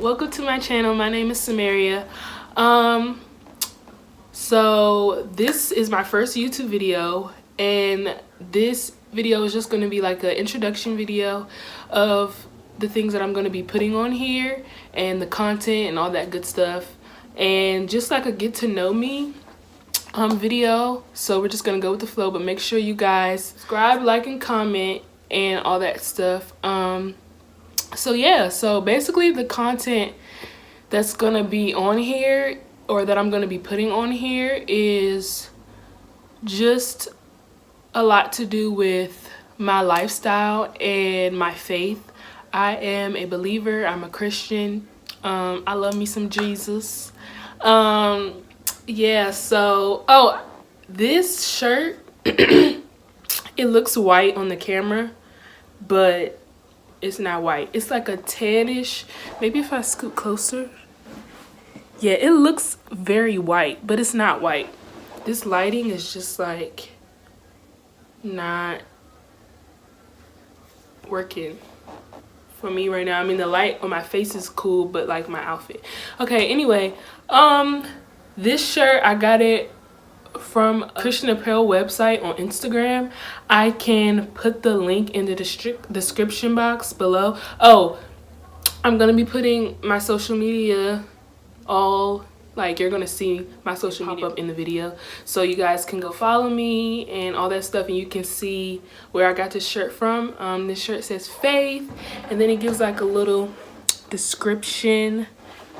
welcome to my channel. My name is Samaria. So this is my first YouTube video, and this video is just going to be like an introduction video of the things that I'm going to be putting on here and the content and all that good stuff, and just like a get to know me video. So we're just gonna go with the flow, but make sure you guys subscribe, like, and comment and all that stuff. So yeah, so basically the content that's gonna be on here, or that I'm gonna be putting on here, is just a lot to do with my lifestyle and my faith. I am a believer. I'm a Christian. I love me some Jesus. Yeah, so this shirt it looks white on the camera, but it's not white. It's like a tannish. Maybe if I scoot closer. Yeah, it looks very white, but it's not white. This lighting is just like not working for me right now. I mean, the light on my face is cool, but like my outfit. Okay, anyway, this shirt, I got it from a Christian Apparel website on Instagram. I can put the link in the description box below. Oh, I'm gonna be putting my social media, you're gonna see my social media up in the video, so you guys can go follow me and all that stuff, and you can see where I got this shirt from. This shirt says Faith, and then it gives like a little description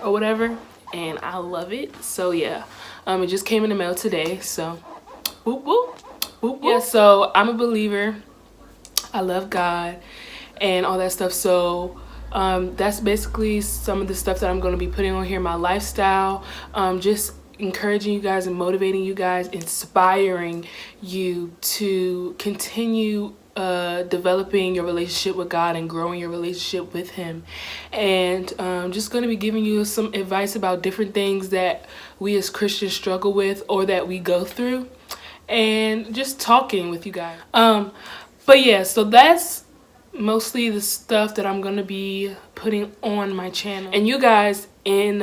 or whatever, and I love it. So yeah, it just came in the mail today, so whoop whoop whoop whoop. Yeah, so I'm a believer. I love God and all that stuff. So that's basically some of the stuff that I'm going to be putting on here. My lifestyle, just encouraging you guys and motivating you guys, inspiring you to continue developing your relationship with God and growing your relationship with Him. And just going to be giving you some advice about different things that we as Christians struggle with or that we go through, and just talking with you guys. But yeah, so that's mostly the stuff that I'm gonna be putting on my channel. And you guys in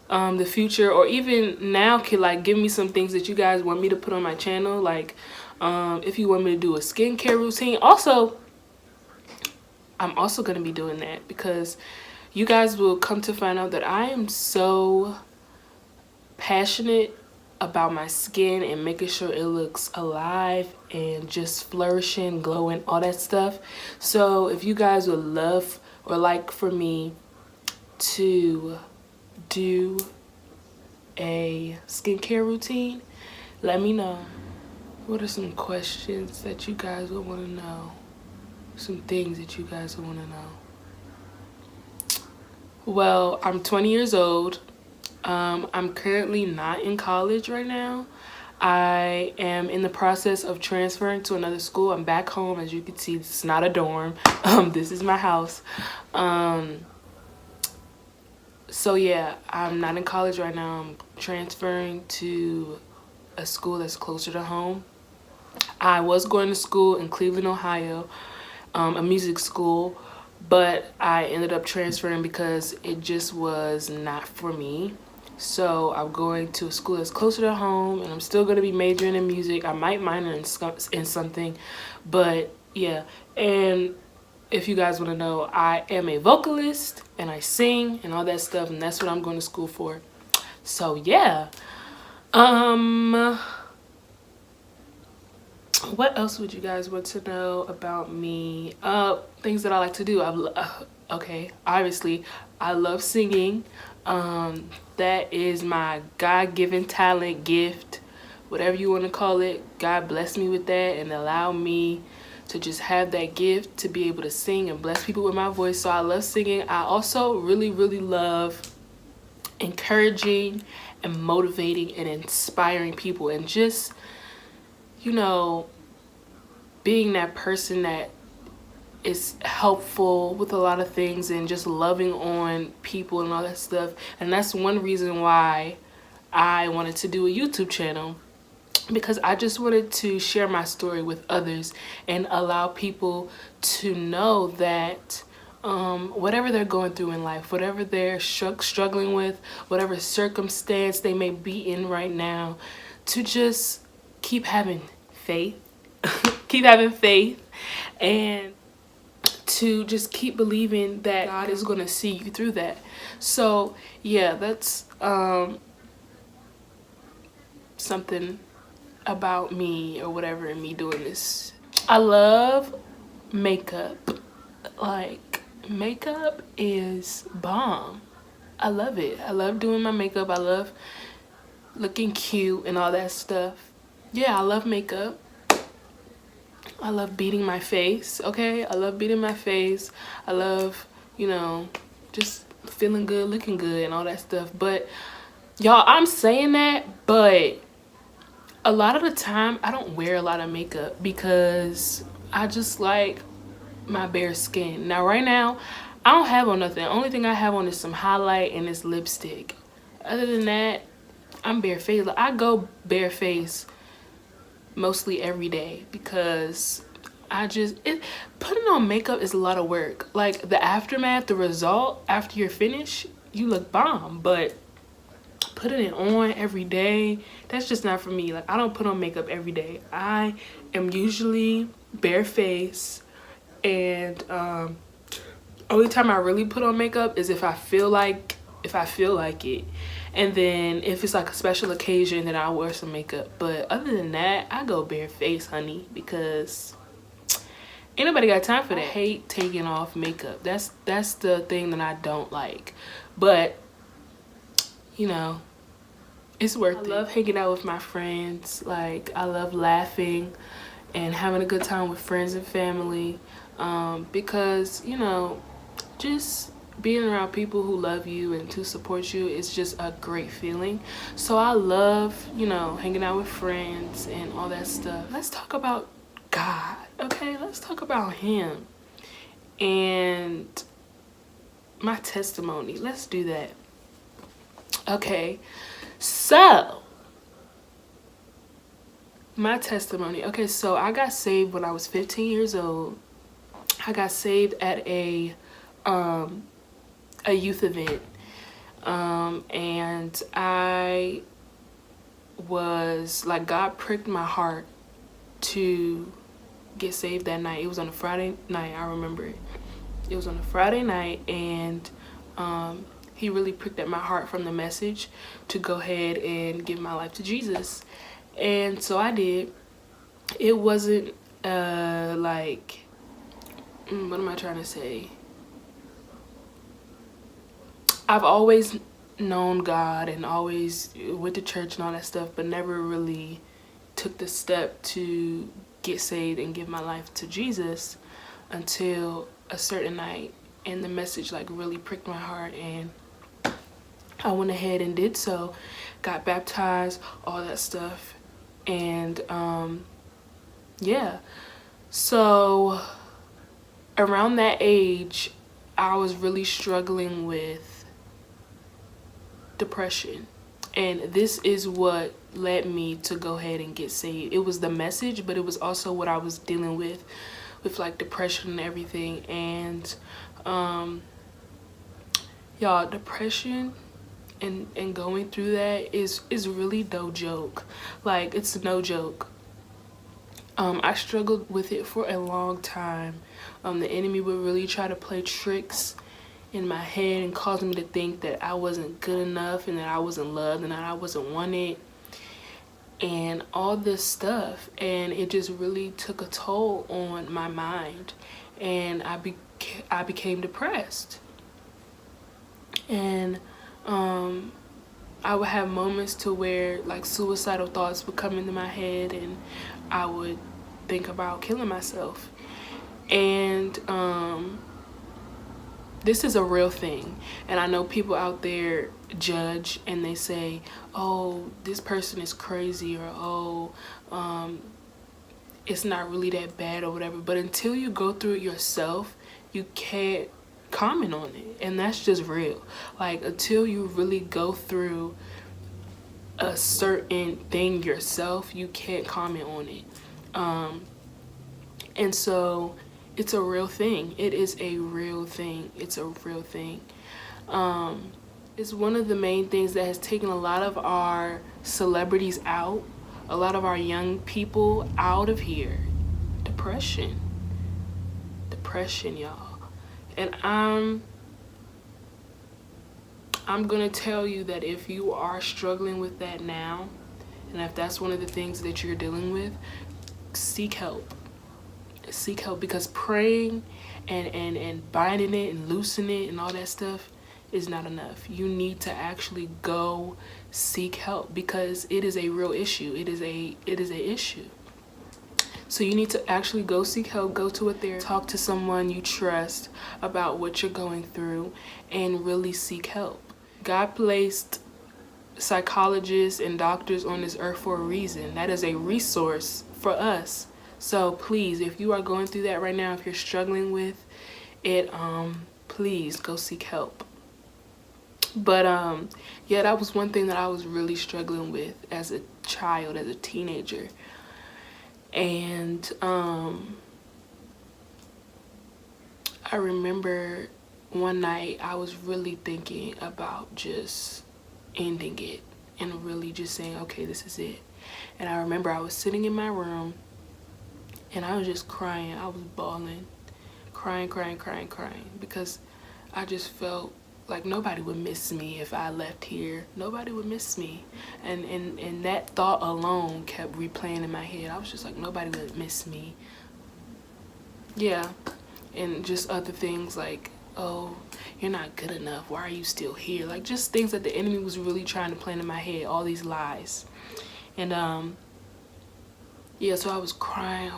the future, or even now, can like give me some things that you guys want me to put on my channel. Like if you want me to do a skincare routine. Also, I'm also gonna be doing that because you guys will come to find out that I am so passionate about my skin and making sure it looks alive and just flourishing, glowing, all that stuff. So if you guys would love or like for me to do a skincare routine, let me know. What are some questions that you guys would want to know? Some things that you guys would want to know. Well, I'm 20 years old. I'm currently not in college right now. I am in the process of transferring to another school. I'm back home. As you can see, this is not a dorm. This is my house. So yeah, I'm not in college right now. I'm transferring to a school that's closer to home. I was going to school in Cleveland, Ohio, a music school, but I ended up transferring because it just was not for me. So I'm going to a school that's closer to home, and I'm still going to be majoring in music. I might minor in something, but yeah. And if you guys want to know, I am a vocalist and I sing and all that stuff, and that's what I'm going to school for. So yeah. What else would you guys want to know about me? Things that I like to do. Okay, obviously I love singing. That is my God-given talent, gift, whatever you want to call it. God blessed me with that and allowed me to just have that gift to be able to sing and bless people with my voice. So I love singing. I also really love encouraging and motivating and inspiring people, and just, you know, being that person that is helpful with a lot of things and just loving on people and all that stuff. And that's one reason why I wanted to do a YouTube channel, because I just wanted to share my story with others and allow people to know that whatever they're going through in life, whatever they're struggling with, whatever circumstance they may be in right now, to just keep having faith, keep having faith, and to just keep believing that God is going to see you through that. So yeah, that's something about me or whatever, and me doing this. I love makeup. Like, makeup is bomb. I love it. I love doing my makeup. I love looking cute and all that stuff. Yeah, I love makeup. I love beating my face, okay? I love beating my face. I love, you know, just feeling good, looking good and all that stuff. But y'all, I'm saying that, but a lot of the time I don't wear a lot of makeup because I just like my bare skin. Now right now I don't have on nothing. The only thing I have on is some highlight and this lipstick. Other than that, I'm barefaced. Like, I go bareface mostly every day because putting on makeup is a lot of work. Like, the aftermath, the result after you're finished, you look bomb, but putting it on every day, that's just not for me. Like, I don't put on makeup every day. I am usually bareface, and only time I really put on makeup is if I feel like it. And then if it's like a special occasion, then I'll wear some makeup. But other than that, I go bareface, honey, because ain't nobody got time for that. I hate taking off makeup. That's the thing that I don't like. But, you know, it's worth it. I love hanging out with my friends. Like, I love laughing and having a good time with friends and family, because, you know, just being around people who love you and to support you is just a great feeling. So I love, you know, hanging out with friends and all that stuff. Let's talk about God, okay? Let's talk about him and my testimony. Let's do that. Okay, so my testimony. Okay, so I got saved when I was 15 years old. I got saved at a youth event, and I was like, God pricked my heart to get saved that night. It was on a Friday night. I remember it. It was on a Friday night, and he really pricked at my heart from the message to go ahead and give my life to Jesus. And so I did. It wasn't like, what am I trying to say? I've always known God and always went to church and all that stuff, but never really took the step to get saved and give my life to Jesus until a certain night, and the message like really pricked my heart, and I went ahead and did so, got baptized, all that stuff. And yeah, so around that age I was really struggling with depression, and this is what led me to go ahead and get saved. It was the message, but it was also what I was dealing with like depression and everything. And y'all, depression and going through that is really no joke. Like, it's no joke. I struggled with it for a long time. The enemy would really try to play tricks in my head and cause me to think that I wasn't good enough and that I wasn't loved and that I wasn't wanted and all this stuff. And it just really took a toll on my mind, and I became depressed. And I would have moments to where like suicidal thoughts would come into my head, and I would think about killing myself. And this is a real thing, and I know people out there judge and they say, oh, this person is crazy, or oh, it's not really that bad or whatever. But until you go through it yourself, you can't comment on it. And that's just real. Like, until you really go through a certain thing yourself, you can't comment on it. And so it's a real thing. It is a real thing. It's a real thing. It's one of the main things that has taken a lot of our celebrities out, a lot of our young people out of here. Depression, y'all. And I'm gonna tell you that if you are struggling with that now, and if that's one of the things that you're dealing with, seek help. Seek help, because praying and binding it and loosening it and all that stuff is not enough. You need to actually go seek help, because it is a real issue. It is a issue. So you need to actually go seek help, go to a therapist, talk to someone you trust about what you're going through, and really seek help. God placed psychologists and doctors on this earth for a reason. That is a resource for us. So please, if you are going through that right now, if you're struggling with it, please go seek help. But yeah, that was one thing that I was really struggling with as a child, as a teenager. And I remember one night I was really thinking about just ending it and really just saying, okay, this is it. And I remember I was sitting in my room and I was just crying. I was bawling, crying, because I just felt like nobody would miss me if I left here. Nobody would miss me. And that thought alone kept replaying in my head. I was just like, nobody would miss me. Yeah. And just other things like, oh, you're not good enough. Why are you still here? Like, just things that the enemy was really trying to plant in my head, all these lies. And yeah, so I was crying.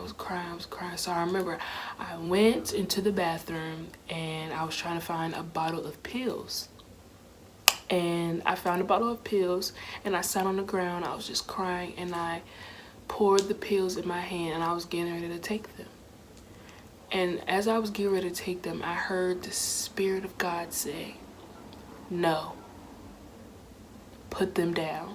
So I remember I went into the bathroom and I was trying to find a bottle of pills. And I found a bottle of pills and I sat on the ground. I was just crying and I poured the pills in my hand and I was getting ready to take them. And as I was getting ready to take them, I heard the Spirit of God say, no, put them down.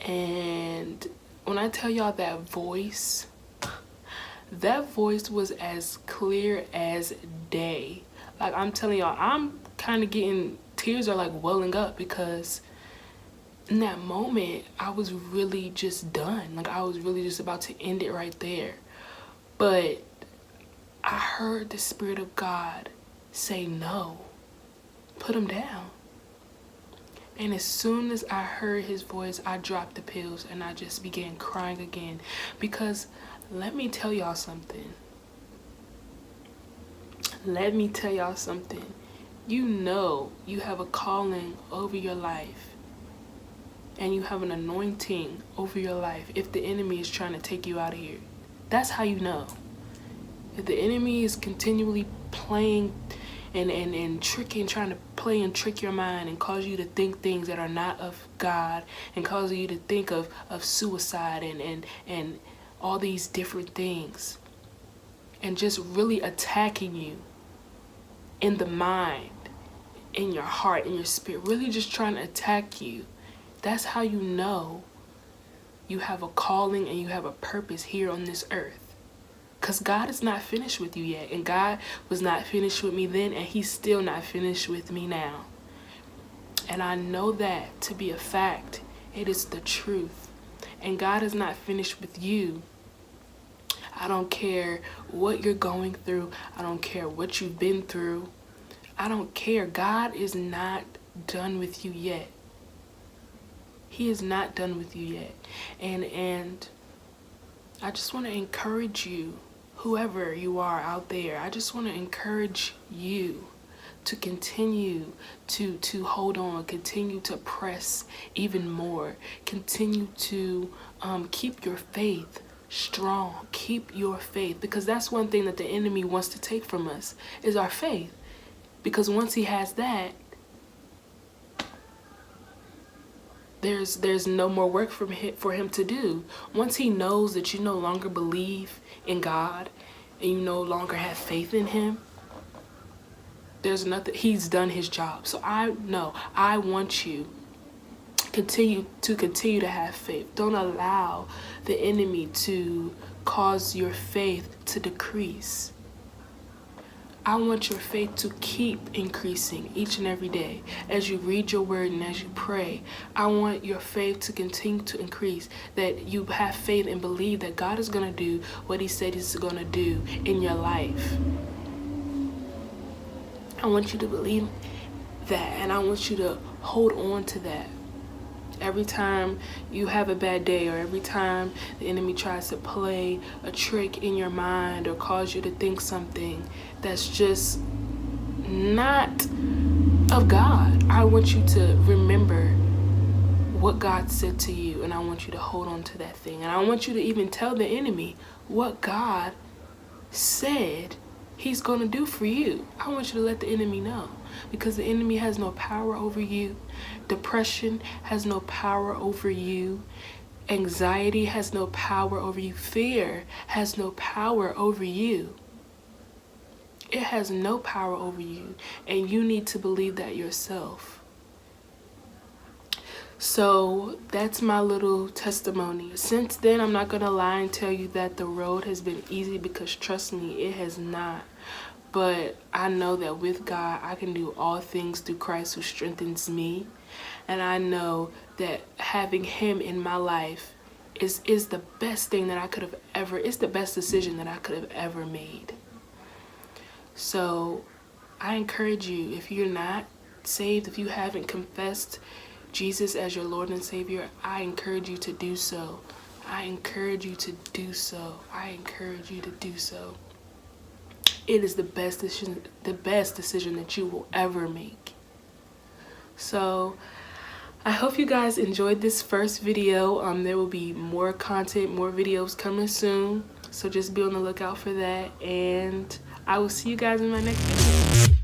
And when I tell y'all that voice was as clear as day. Like, I'm telling y'all, I'm kind of getting, tears are like welling up, because in that moment, I was really just done. Like, I was really just about to end it right there. But I heard the Spirit of God say, no, put them down. And as soon as I heard his voice, I dropped the pills and I just began crying again. Because let me tell y'all something. You know you have a calling over your life. And you have an anointing over your life if the enemy is trying to take you out of here. That's how you know. If the enemy is continually playing and tricking, trying to play and trick your mind and cause you to think things that are not of God, and cause you to think of suicide and all these different things, and just really attacking you in the mind, in your heart, in your spirit, really just trying to attack you, that's how you know you have a calling and you have a purpose here on this earth. Because God is not finished with you yet. And God was not finished with me then, and he's still not finished with me now. And I know that to be a fact. It is the truth. And God is not finished with you. I don't care what you're going through. I don't care what you've been through. I don't care. God is not done with you yet. He is not done with you yet. And I just want to encourage you, whoever you are out there, I just want to encourage you to continue to hold on, continue to press even more, continue to keep your faith strong, keep your faith, because that's one thing that the enemy wants to take from us, is our faith. Because once he has that, there's no more work for him to do. Once he knows that you no longer believe in God and you no longer have faith in him, there's nothing. He's done his job. So I want you continue to have faith. Don't allow the enemy to cause your faith to decrease. I want your faith to keep increasing each and every day. As you read your word and as you pray, I want your faith to continue to increase. That you have faith and believe that God is going to do what he said he's going to do in your life. I want you to believe that, and I want you to hold on to that. Every time you have a bad day, or every time the enemy tries to play a trick in your mind or cause you to think something that's just not of God, I want you to remember what God said to you, and I want you to hold on to that thing. And I want you to even tell the enemy what God said he's going to do for you. I want you to let the enemy know, because the enemy has no power over you. Depression has no power over you. Anxiety has no power over you. Fear has no power over you. It has no power over you, and you need to believe that yourself. So that's my little testimony. Since then, I'm not going to lie and tell you that the road has been easy, because trust me, it has not. But I know that with God, I can do all things through Christ who strengthens me. And I know that having him in my life is the best thing that I could have ever, it's the best decision that I could have ever made. So I encourage you, if you're not saved, if you haven't confessed Jesus as your Lord and Savior, I encourage you to do so. I encourage you to do so. I encourage you to do so. It is the best decision that you will ever make. So I hope you guys enjoyed this first video. There will be more content, more videos coming soon. So just be on the lookout for that. And I will see you guys in my next video.